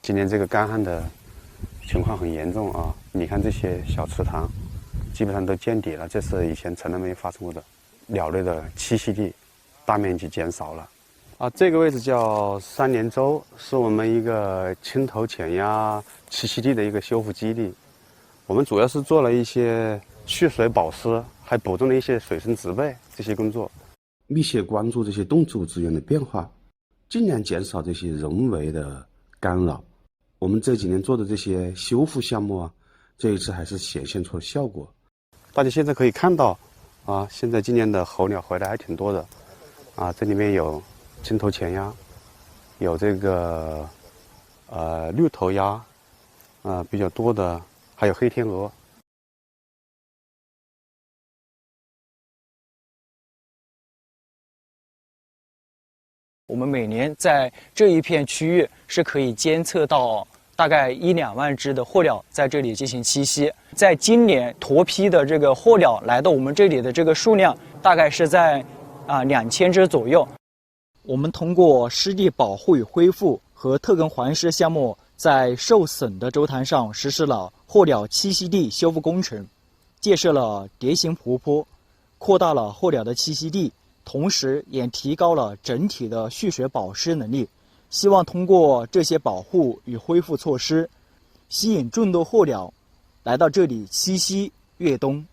今年这个干旱的情况很严重啊！你看这些小池塘，基本上都见底了，这是以前从来没有发生过的。鸟类的栖息地大面积减少了。这个位置叫三连洲，是我们一个青头潜鸭栖息地的一个修复基地。我们主要是做了一些蓄水保湿，还补种了一些水生植被这些工作，密切关注这些动植物资源的变化，尽量减少这些人为的干扰。我们这几年做的这些修复项目啊，这一次还是显现出了效果。大家现在可以看到现在今年的候鸟回来还挺多的这里面有青头潜鸭，有这个绿头鸭比较多的，还有黑天鹅。我们每年在这一片区域是可以监测到大概1-2万只的候鸟在这里进行栖息。在今年驼批的这个候鸟来到我们这里的这个数量大概是在2000只左右。我们通过湿地保护与恢复和特耕还湿项目，在受损的洲潭上实施了候鸟栖息地修复工程，建设了蝶形湖泊，扩大了候鸟的栖息地。同时也提高了整体的蓄水保湿能力，希望通过这些保护与恢复措施，吸引众多候鸟来到这里栖息越冬。